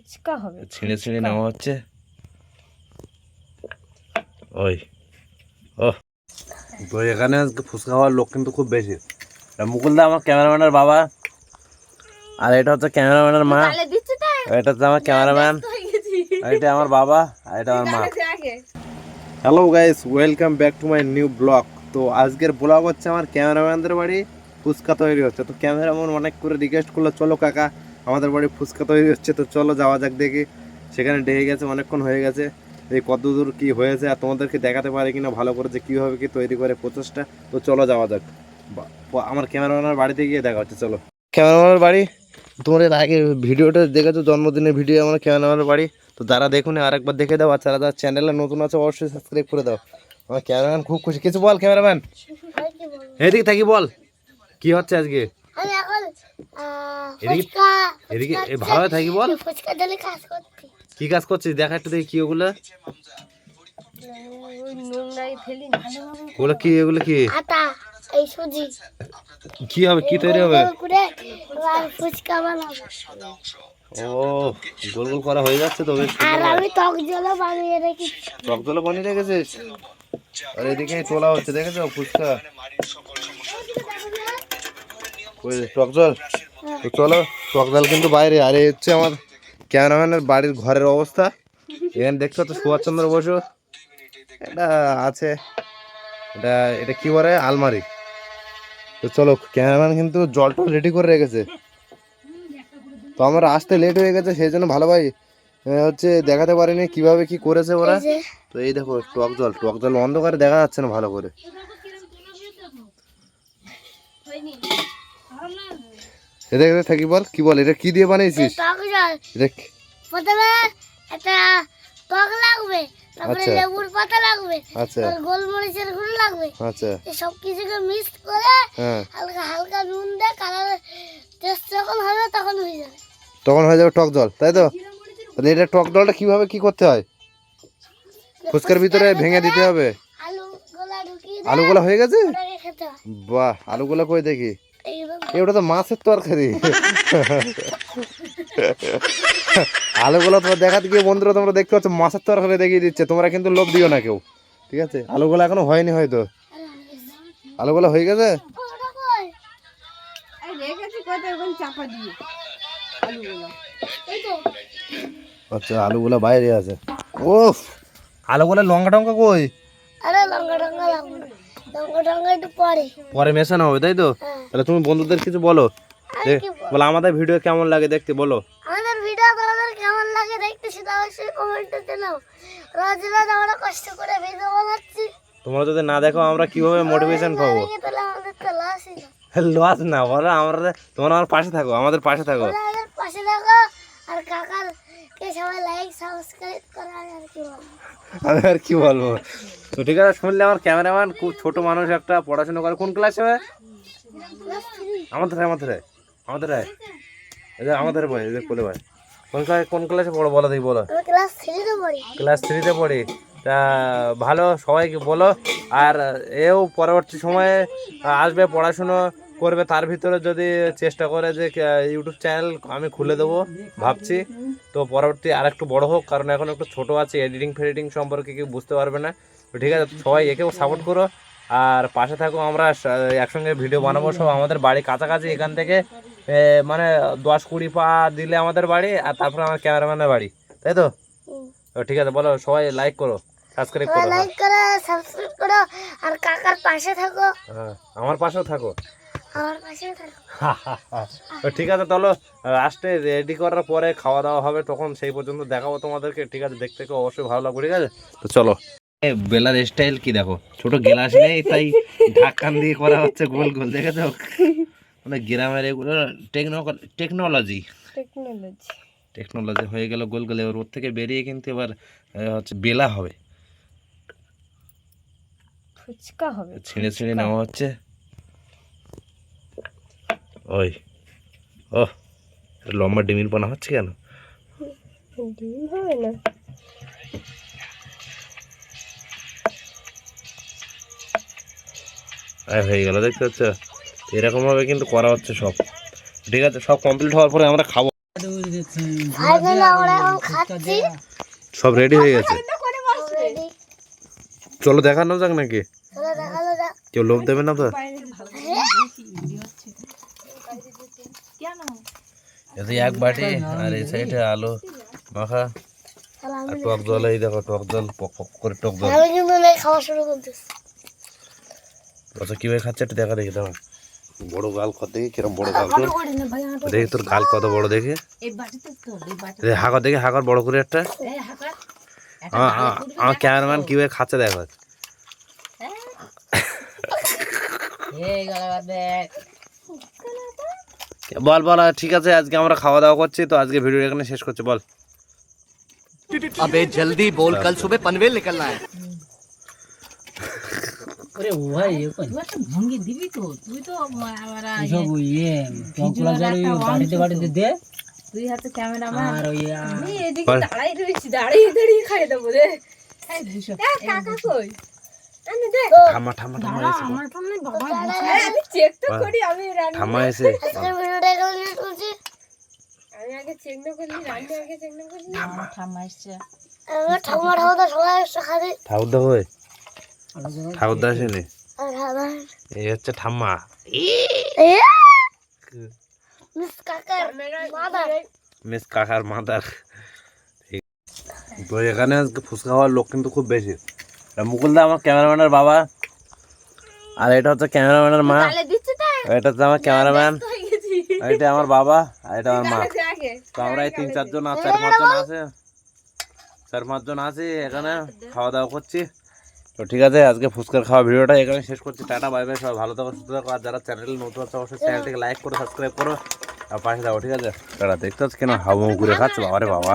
ফুচকা হবে, ছিঁড়ে ছিঁড়ে নেওয়া হচ্ছে। ওই ও তো এখানে আজকে ফুচকা খাওয়ার লোক কিন্তু খুব বেশি। মুকুলদা আমার ক্যামেরাম্যানের বাবা, আর এটা হচ্ছে ক্যামেরাম্যানের মা, এটা হচ্ছে আমার ক্যামেরাম্যান, আর এটা আমার বাবা, আর এটা আমার মা। Hello guys, welcome back to my new blog. তো আজকের ব্লগ হচ্ছে আমার ক্যামেরাম্যানদের বাড়ি ফুচকা তৈরি হচ্ছে। তো ক্যামেরাম্যান অনেক করে রিকোয়েস্ট করলো, চলো কাকা আমাদের বাড়ি ফুচকা তৈরি হচ্ছে, তো চলো যাওয়া যাক দেখি। সেখানে ডেকে গেছে, অনেকক্ষণ হয়ে গেছে, এই কতদূর কি হয়েছে আর তোমাদেরকে দেখাতে পারে কিনা ভালো করে যে কীভাবে কি তৈরি করে প্রচেষ্টা। তো চলো যাওয়া যাক, আমার ক্যামেরাম্যানের বাড়িতে গিয়ে দেখা হচ্ছে। চলো ক্যামেরাম্যানের বাড়ি, তোমার এর আগে ভিডিওটা দেখেছো, জন্মদিনের ভিডিও আমার ক্যামেরাম্যানের বাড়ি। তো যারা দেখুন আরেকবার দেখে দাও, আর যারা চ্যানেলে নতুন আছে অবশ্যই সাবস্ক্রাইব করে দাও। আমার ক্যামেরাম্যান খুব খুশি। কিছু বল ক্যামেরাম্যান, এদিকে থাকি বল কি হচ্ছে আজকে। এদিকে ভালো থাকি বল, কি কাজ করছিস দেখা একটু দেখি। কি ওগুলো ওগুলো কি, এগুলো কি কি হবে, কি তৈরি হবে? ও গোল গোল করা হয়ে যাচ্ছে তো, বেশ। আর আমি টক জলও বানিয়ে রেখেছি। টক জলও বানিয়ে রেখেছিস? আর এদিকে তোলা হচ্ছে, দেখেছো ফুচকা, টক জল। তো চলো, টক জল কিন্তু বাইরে। আর এই হচ্ছে আমার ক্যামেরাম্যানের বাড়ির ঘরের অবস্থা। এখানে দেখছো তো সুভাষচন্দ্র বসু এটা আছে, এটা এটা কি বলে, আলমারি। তো চলো, ক্যামেরাম্যান কিন্তু জল টল রেডি করে রেখেছে। তো আমার আসতে লেট হয়ে গেছে, সেই জন্য ভালো ভাই হচ্ছে দেখাতে পারিনি কিভাবে কি করেছে ওরা। তো এই দেখো টক জল, টক জল অন্ধকারে দেখা যাচ্ছে না ভালো করে। এটা থাকি বল, কি বল, এটা কি দিয়ে বানিয়েছিস? প্রথমে একটা টক লাগবে, তারপরে লেবুর পাতা লাগবে, আর গোলমরিচের গুঁড়ো লাগবে। আচ্ছা, সব কিছুকে মিক্স করে হালকা হালকা নুন দিয়ে কালার টেস্ট যখন হবে তখন হয়ে যাবে, তখন হয়ে যাবে টক জল, তাই তো? তাহলে এটা টক জলটা কিভাবে কি করতে হয়? ফুচকার ভিতরে ভেঙে দিতে হবে। আলুগুলা হয়ে গেছে? বাহ, আলুগুলা কই দেখি। ওটা তো মাছের তরকারি। আলুগুলো তোমার দেখাতে গিয়ে বন্ধুরা তোমরা দেখতে পাচ্ছ মাছের তরকারি দেখিয়ে দিচ্ছে। তোমরা কিন্তু লোভ দিও না কেউ, ঠিক আছে? আলুগুলো এখনো হয়নি, হয়তো আলুগুলো হয়ে গেছে। আচ্ছা, আলুগুলো বাইরে আছে। ও আলুগুলো লঙ্কা টঙ্কা কই? আরে লঙ্কা টঙ্কা লাগবে না, লঙ্কা টঙ্কা একটু পরে মেশানো হবে, তাই তো? তাহলে তুমি বন্ধুদের কিছু বলো, বলো আমাদের ভিডিও কেমন লাগে দেখতে, বলো আমাদের ভিডিও তোমাদের কেমন লাগে দেখতে সেটা অবশ্যই কমেন্টে জানাও। রোজ রোজ আমরা কষ্ট করে ভিডিও বানাচ্ছি, তোমরা যদি না দেখো আমরা কিভাবে মোটিভেশন পাবো? তাহলে আমাদের তো লসই না। লস না, বলো আমরা, তোমরা আমার পাশে থাকো, আমাদের পাশে থাকো, আমাদের পাশে থাকো। আর কাকার কে সবাই লাইক সাবস্ক্রাইব করে। আমি আর কি বলবো। তো ঠিক আছে, শুনলে আমার ক্যামেরাম্যান খুব ছোট মানুষ একটা, পড়াশোনা করে। কোন ক্লাসে? আমাদের আমাদের আমাদের বই, এদের কোলে ভাই। কোন ক্লাসে পড়ো বলো দেখি, বলো। ক্লাস 3-তে পড়ি। তা ভালো, সবাইকে বলো। আর এও পরবর্তী সময়ে আসবে, পড়াশুনো করবে, তার ভিতরে যদি চেষ্টা করে যে ইউটিউব চ্যানেল আমি খুলে দেবো ভাবছি। তো পরবর্তী আর একটু বড় হোক, কারণ এখন একটু ছোটো আছে, এডিটিং ফেডিটিং সম্পর্কে কেউ বুঝতে পারবে না। তো ঠিক আছে, সবাই একেও সাপোর্ট করো আর পাশে থাকো। আমরা একসঙ্গে ভিডিও বানাবো সব। আমাদের বাড়ি কাছাকাছি, এখান থেকে মানে 10-20 পা দিলে আমাদের বাড়ি, আর তারপরে আমার ক্যামেরাম্যানের বাড়ি, তাই তো? ঠিক আছে, বলো সবাই লাইক করো, সাবস্ক্রাইব করো, লাইক করো, সাবস্ক্রাইব করো, আর কাকার পাশে থাকো। হ্যাঁ, আমার পাশেও থাকো, আমার পাশেও থাকো। ঠিক আছে, চলো লাস্টে রেডি করার পরে খাওয়া দাওয়া হবে, তখন সেই পর্যন্ত দেখাবো তোমাদেরকে। ঠিক আছে, দেখতে অবশ্যই ভালো লাগবে, ঠিক আছে? তো চলো। বেলার স্টাইল কি দেখো, ছোট গ্লাস নেই, তাই ঢাকান দিয়ে করা হচ্ছে গোল গোল, দেখেছো? মানে গ্রামের এগুলো টেকনোলজি হয়ে গেল গোল গোল। এবার ওর থেকে বেরিয়ে কিন্তু এবার হচ্ছে বেলা হবে, ফুচকা হবে, ছিঁড়ে ছিঁড়ে নেওয়া হচ্ছে। ওই ও লম্বা ডিমির পানা হচ্ছে কেন? ডিম হবে না, হয়ে গেল, দেখতে পাচ্ছ? এরকম ভাবে কিন্তু করা হচ্ছে সব। ঠিক আছে, সব কমপ্লিট হওয়ার পরে আমরা খাবো। সব রেডি হয়ে গেছে, চলো দেখানো যাক নাকি? কেউ লোভ দেবে না তো? এতে এক বাটি আর এই সাইডে আলু মাখা আর টক জল। এই দেখো টক জল, পক পক করে টক জল। খাওয়া শুরু করতেছি। আচ্ছা কিভাবে খাচ্ছে একটু দেখা দেখি। দেখো বড় গাল কত দেখি, কিরম বড় গাল তোর দেখি, তোর গাল কত বড় দেখি। হাকর দেখি, হাকর বড় করে একটা। আমার ক্যামেরাম্যান কিভাবে খাচ্ছে দেখো। বল বল, ঠিক আছে আজকে আমরা খাওয়া দাওয়া করছি তো, আজকে ভিডিও এখানে শেষ করছি। বল अबे जल्दी बोल, कल सुबह पनवेल निकलना है। अरे भाई ये कोई ভঙ্গি দিবি তো তুই তো আমরা সব ये টকলা জল বাড়িতে বাড়িতে দে তুই হাতে ক্যামেরাম্যান আর ওই আমি এদিকে দাঁড়াই রইছি, দাঁড়িয়ে দাঁড়িয়ে খাই দেবো রে। এই দুশো কাকা কই? আমি দেখ ঠাম্মা ঠাম্মা ঠাম্মা এসে বল। আমার সামনে বাবা আমি চেক তো করি, আমি রান্না ঠাম্মা এসে আমি আগে চেক না করলি, রান্না আগে চেক না করলি। আমার ঠাম্মা এসছে। ঠাকুরদা কই? ঠাকুরদা আসেনি, এই হচ্ছে ঠাম্মা। মিস কাকার মাদার। তো এখানে আজকে ফুচকা খাওয়ার লোক কিন্তু খুব বেশি। মুকুলদা আমার ক্যামেরাম্যানের বাবা, আর এটা হচ্ছে ক্যামেরাম্যানের মা, এটা হচ্ছে আমার ক্যামেরাম্যান, এটা আমার বাবা, আর এটা আমার মা। তো আমরা এই 3-4 জন আর 4-5 জন আছে, 4-5 জন আছি এখানে খাওয়া দাওয়া করছি। তো ঠিক আছে আজকে ফুচকার খাওয়া ভিডিওটা এখানে শেষ করছি। টাটা বাই বাই, সবাই ভালো থাকো সুস্থ থাকো। আর যারা চ্যানেল নতুন আছে অবশ্যই চ্যানেলটিকে লাইক করো, সাবস্ক্রাইব করো আর পাশে থাকো। ঠিক আছে টাটা। দেখতে পাচ্ছ কেন হাবু করে খাচ্ছে, বাবারে বাবা।